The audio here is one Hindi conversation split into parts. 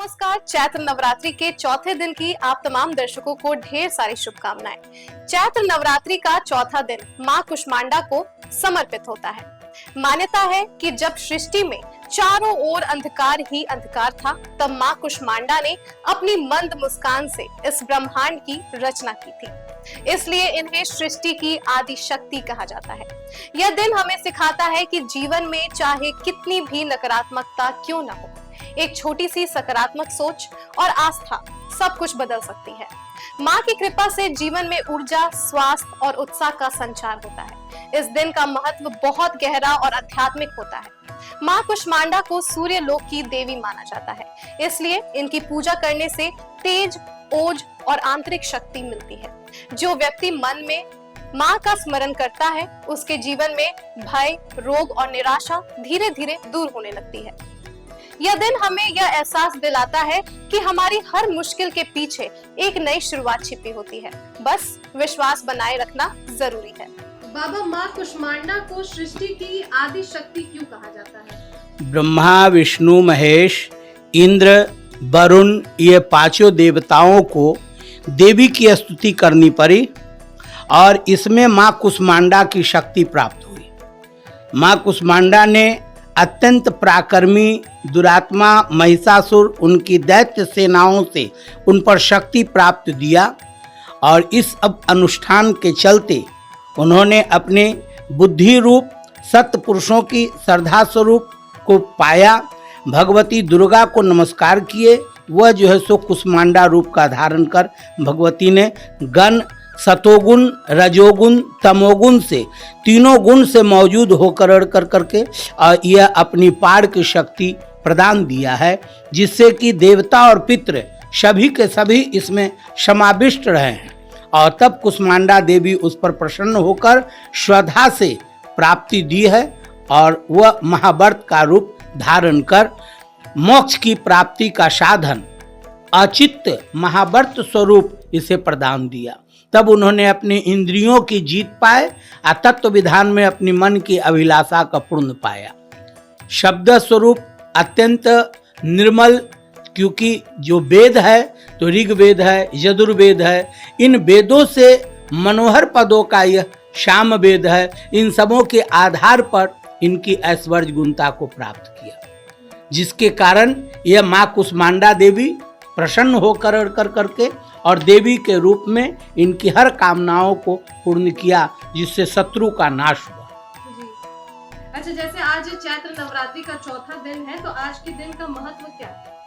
नमस्कार। चैत्र नवरात्रि के चौथे दिन की आप तमाम दर्शकों को ढेर सारी शुभकामनाएं। चैत्र नवरात्रि का चौथा दिन मां कुष्मांडा को समर्पित होता है। मान्यता है कि जब सृष्टि में चारों ओर अंधकार ही अंधकार था, तब मां कुष्मांडा ने अपनी मंद मुस्कान से इस ब्रह्मांड की रचना की थी। इसलिए इन्हें सृष्टि की आदि शक्ति कहा जाता है। यह दिन हमें सिखाता है कि जीवन में चाहे कितनी भी नकारात्मकता क्यों न हो, एक छोटी सी सकारात्मक सोच और आस्था सब कुछ बदल सकती है। माँ की कृपा से जीवन में ऊर्जा, स्वास्थ्य और उत्साह का संचार होता है। इस दिन का महत्व बहुत गहरा और आध्यात्मिक होता है। माँ कुष्मांडा को सूर्य लोक की देवी माना जाता है, इसलिए इनकी पूजा करने से तेज, ओज और आंतरिक शक्ति मिलती है। जो व्यक्ति मन में माँ का स्मरण करता है, उसके जीवन में भय, रोग और निराशा धीरे धीरे दूर होने लगती है। यह दिन हमें यह एहसास दिलाता है कि हमारी हर मुश्किल के पीछे एक नई शुरुआत छिपी होती है। बस विश्वास बनाए रखना जरूरी है। बाबा, माँ कुष्मांडा को सृष्टि की आदि शक्ति क्यों कहा जाता है? ब्रह्मा, विष्णु, महेश, इंद्र, वरुण, ये पांचों देवताओं को देवी की स्तुति करनी पड़ी और इसमें माँ कुष्मांडा की शक्ति प्राप्त हुई। माँ कुष्मांडा ने अत्यंत पराक्रमी दुरात्मा महिषासुर, उनकी दैत्य सेनाओं से उन पर शक्ति प्राप्त दिया और इस अब अनुष्ठान के चलते उन्होंने अपने बुद्धि रूप सत्य पुरुषों की श्रद्धा स्वरूप को पाया। भगवती दुर्गा को नमस्कार किए। वह जो है सो कुष्मांडा रूप का धारण कर भगवती ने गण, सतोगुण, रजोगुण, तमोगुण से तीनों गुण से मौजूद होकर करके यह अपनी पार की शक्ति प्रदान दिया है, जिससे कि देवता और पितृ सभी के सभी इसमें समाविष्ट रहे हैं। और तब कुष्मांडा देवी उस पर प्रसन्न होकर श्रद्धा से प्राप्ति दी है और वह महाव्रत का रूप धारण कर मोक्ष की प्राप्ति का साधन अचित्त महाव्रत स्वरूप इसे प्रदान दिया। तब उन्होंने अपनी इंद्रियों की जीत पाए और तत्व विधान में अपनी मन की अभिलाषा का पूर्ण पाया। शब्द स्वरूप अत्यंत निर्मल, क्योंकि जो वेद है तो ऋग्वेद है, यजुर्वेद है, इन वेदों से मनोहर पदों का यह साम वेद है। इन सबों के आधार पर इनकी ऐश्वर्य गुणता को प्राप्त किया, जिसके कारण यह माँ कुष्मांडा देवी प्रसन्न होकर करके और देवी के रूप में इनकी हर कामनाओं को पूर्ण किया, जिससे शत्रु का नाश हुआ। जी। अच्छा, जैसे आज चैत्र नवरात्रि का चौथा दिन है, तो आज के दिन का महत्व क्या है?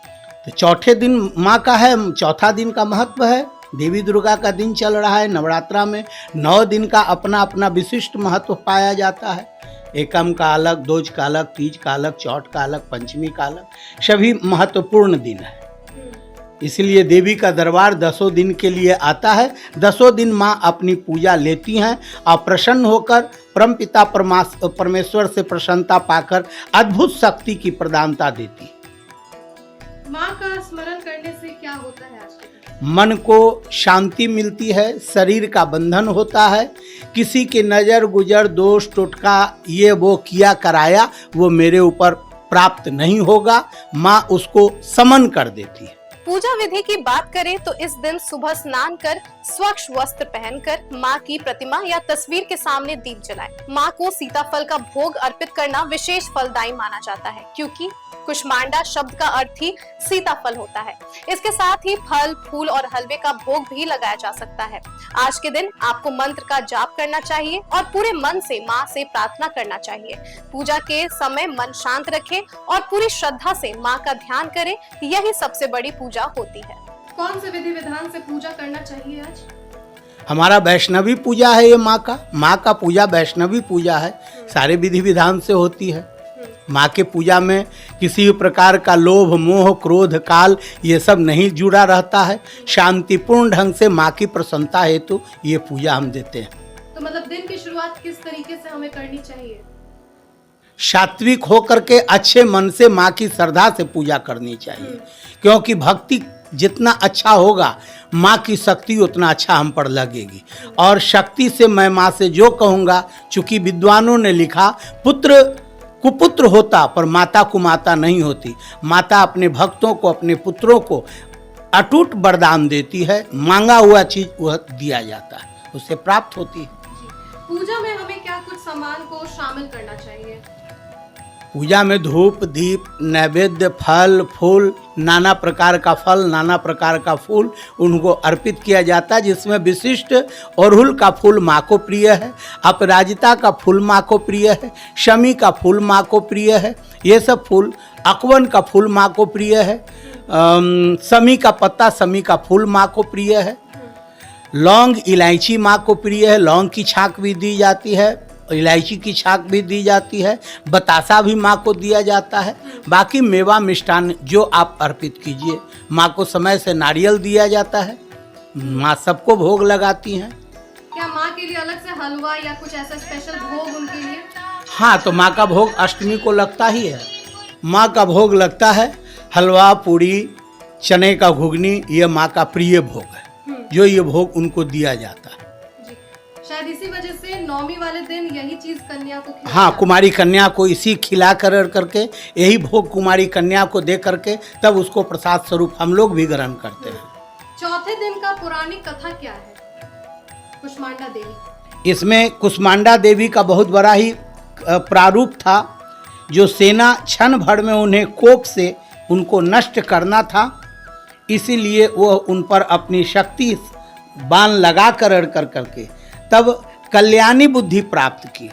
तो चौथे दिन माँ का है, चौथा दिन का महत्व है। देवी दुर्गा का दिन चल रहा है। नवरात्रा में 9 दिन का अपना अपना विशिष्ट महत्व पाया जाता है। एकम का अलग, दोज का अलग, तीज का अलग, चौथ का अलग, पंचमी का अलग, सभी महत्वपूर्ण दिन है। इसलिए देवी का दरबार 10 दिन के लिए आता है। 10 दिन माँ अपनी पूजा लेती हैं और प्रसन्न होकर परमपिता परमेश्वर से प्रसन्नता पाकर अद्भुत शक्ति की प्रदानता देती है। माँ का स्मरण करने से क्या होता है? आज के दिन मन को शांति मिलती है, शरीर का बंधन होता है। किसी की नज़र गुजर, दोष, टोटका, ये वो किया कराया वो मेरे ऊपर प्राप्त नहीं होगा। माँ उसको समन कर देती है। पूजा विधि की बात करें तो इस दिन सुबह स्नान कर स्वच्छ वस्त्र पहनकर माँ की प्रतिमा या तस्वीर के सामने दीप जलाएं। माँ को सीताफल का भोग अर्पित करना विशेष फलदायी माना जाता है, क्योंकि कुष्मांडा शब्द का अर्थ ही सीताफल होता है। इसके साथ ही फल, फूल और हलवे का भोग भी लगाया जा सकता है। आज के दिन आपको मंत्र का जाप करना चाहिए और पूरे मन से माँ से प्रार्थना करना चाहिए। पूजा के समय मन शांत रखें और पूरी श्रद्धा से माँ का ध्यान करें। यही सबसे बड़ी पूजा होती है। कौन से विधि विधान से पूजा करना चाहिए आज? हमारा वैष्णवी पूजा है ये माँ का पूजा वैष्णवी पूजा है। सारे विधि विधान से होती है। माँ के पूजा में किसी प्रकार का लोभ, मोह, क्रोध, काल ये सब नहीं जुड़ा रहता है। शांतिपूर्ण ढंग से माँ की प्रसन्नता हेतु ये पूजा हम देते हैं। तो मतलब दिन की शुरुआत किस तरीके से हमें करनी चाहिए? सात्विक होकर के अच्छे मन से माँ की श्रद्धा से पूजा करनी चाहिए, क्योंकि भक्ति जितना अच्छा होगा माँ की शक्ति उतना अच्छा हम पर लगेगी। और शक्ति से मैं माँ से जो कहूँगा, चूँकि विद्वानों ने लिखा पुत्र कुपुत्र होता पर माता कुमाता नहीं होती। माता अपने भक्तों को, अपने पुत्रों को अटूट वरदान देती है, मांगा हुआ चीज वह दिया जाता है, उससे प्राप्त होती है। पूजा में हमें क्या कुछ सामान को शामिल करना चाहिए? पूजा में धूप, दीप, नैवेद्य, फल, फूल, नाना प्रकार का फल, नाना प्रकार का फूल उनको अर्पित किया जाता है, जिसमें विशिष्ट अड़हुल का फूल माँ को प्रिय है, अपराजिता का फूल माँ को प्रिय है, शमी का फूल माँ को प्रिय है, ये सब फूल, अकवन का फूल माँ को प्रिय है, समी का पत्ता, समी का फूल माँ को प्रिय है, लौंग, इलायची माँ को प्रिय है, लौंग की छाक भी दी जाती है, इलायची की छाक भी दी जाती है, बतासा भी माँ को दिया जाता है। बाकी मेवा मिष्ठान जो आप अर्पित कीजिए, माँ को समय से नारियल दिया जाता है, माँ सबको भोग लगाती हैं। क्या माँ के लिए अलग से हलवा या कुछ ऐसा स्पेशल भोग उनके लिए? हाँ, तो माँ का भोग अष्टमी को लगता ही है। माँ का भोग लगता है हलवा, पूड़ी, चने का घुगनी, ये माँ का प्रिय भोग है, जो ये भोग उनको दिया जाता है। शायद इसी वजह से नौमी वाले दिन यही चीज कन्या को खिलाया हाँ, कुमारी कन्या को इसी खिला कर करके, यही भोग कुमारी कन्या को दे करके तब उसको प्रसाद स्वरूप हम लोग भी ग्रहण करते हैं। चौथे दिन का पौराणिक कथा क्या है? कुष्मांडा देवी। इसमें कुष्मांडा देवी का बहुत बड़ा ही प्रारूप था। जो सेना क्षण भर में उन्हें कोप से उनको नष्ट करना था, इसीलिए वह उन पर अपनी शक्ति बाण लगा कर करके तब कल्याणी बुद्धि प्राप्त की,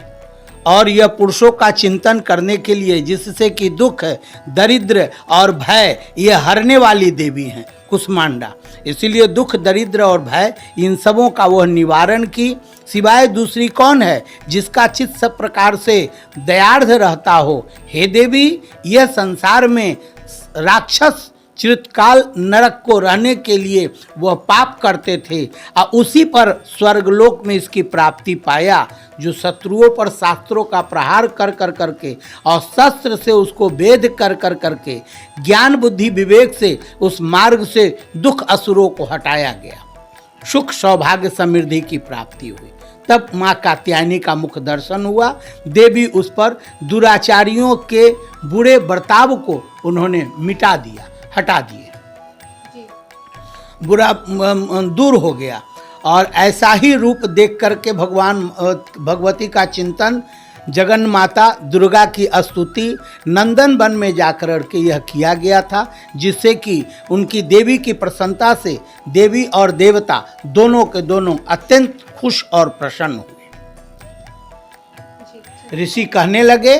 और यह पुरुषों का चिंतन करने के लिए, जिससे कि दुख, दरिद्र और भय ये हरने वाली देवी हैं कुष्मांडा। इसीलिए दुख, दरिद्र और भय इन सबों का वह निवारण की। सिवाय दूसरी कौन है जिसका चित्त सब प्रकार से दयार्ध रहता हो? हे देवी, यह संसार में राक्षस चिरकाल नरक को रहने के लिए वह पाप करते थे, और उसी पर स्वर्गलोक में इसकी प्राप्ति पाया, जो शत्रुओं पर शास्त्रों का प्रहार कर करके और शस्त्र से उसको वेध कर करके ज्ञान बुद्धि विवेक से उस मार्ग से दुख असुरों को हटाया गया, सुख सौभाग्य समृद्धि की प्राप्ति हुई। तब माँ कात्यायनी का मुख दर्शन हुआ। देवी उस पर दुराचारियों के बुरे बर्ताव को उन्होंने मिटा दिया, हटा दिए, बुरा दूर हो गया। और ऐसा ही रूप देख करके भगवान भगवती का चिंतन, जगन माता दुर्गा की स्तुति नंदन वन में जाकर के यह किया गया था, जिससे कि उनकी देवी की प्रसन्नता से देवी और देवता दोनों के दोनों अत्यंत खुश और प्रसन्न हुए। ऋषि कहने लगे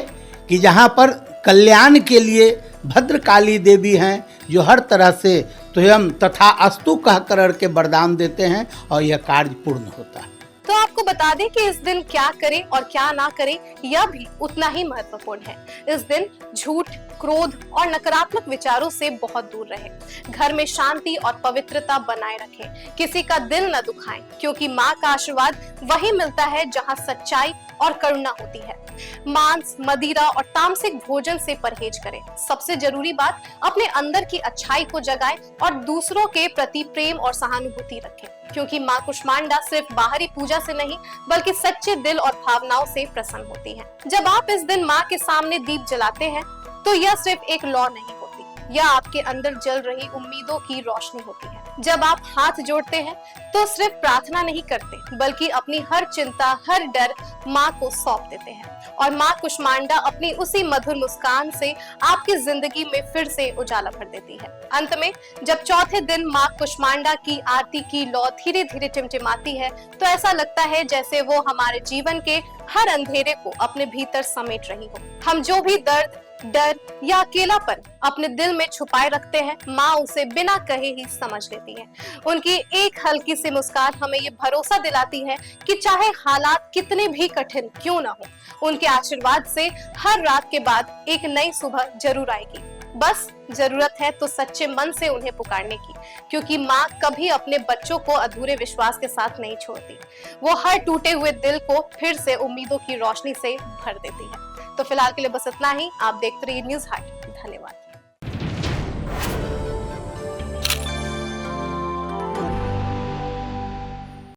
कि जहाँ पर कल्याण के लिए भद्रकाली देवी हैं, जो हर तरह से स्वयं तथा अस्तु कह कर के वरदान देते हैं और यह कार्य पूर्ण होता है। तो आपको बता दें कि इस दिन क्या करें और क्या ना करें, यह भी उतना ही महत्वपूर्ण है। इस दिन झूठ, क्रोध और नकारात्मक विचारों से बहुत दूर रहें। घर में शांति और पवित्रता बनाए रखें। किसी का दिल न दुखाएं, क्योंकि माँ का आशीर्वाद वही मिलता है जहाँ सच्चाई और करुणा होती है। मांस, मदिरा और तामसिक भोजन से परहेज करें। सबसे जरूरी बात, अपने अंदर की अच्छाई को जगाएं और दूसरों के प्रति प्रेम और सहानुभूति रखें, क्योंकि माँ कुष्मांडा सिर्फ बाहरी पूजा से नहीं बल्कि सच्चे दिल और भावनाओं से प्रसन्न होती हैं। जब आप इस दिन माँ के सामने दीप जलाते हैं तो यह सिर्फ एक लौ नहीं होती, यह आपके अंदर जल रही उम्मीदों की रोशनी होती है। जब आप हाथ जोड़ते हैं तो सिर्फ प्रार्थना नहीं करते बल्कि अपनी हर चिंता, हर डर माँ को सौंप देते हैं, और माँ कुष्मांडा अपनी उसी मधुर मुस्कान से आपकी जिंदगी में फिर से उजाला भर देती है। अंत में जब चौथे दिन माँ कुष्मांडा की आरती की लौ धीरे धीरे टिमटिमाती है तो ऐसा लगता है जैसे वो हमारे जीवन के हर अंधेरे को अपने भीतर समेट रही हो। हम जो भी दर्द, डर या अकेलापन अपने दिल में छुपाए रखते हैं, माँ उसे बिना कहे ही समझ लेती है। उनकी एक हल्की सी मुस्कान हमें ये भरोसा दिलाती है कि चाहे हालात कितने भी कठिन क्यों ना हो, उनके आशीर्वाद से हर रात के बाद एक नई सुबह जरूर आएगी। बस जरूरत है तो सच्चे मन से उन्हें पुकारने की, क्योंकि माँ कभी अपने बच्चों को अधूरे विश्वास के साथ नहीं छोड़ती। वो हर टूटे हुए दिल को फिर से उम्मीदों की रोशनी से भर देती है। तो फिलहाल के लिए बस इतना ही। आप देखते रहिए न्यूज़ हाट। धन्यवाद।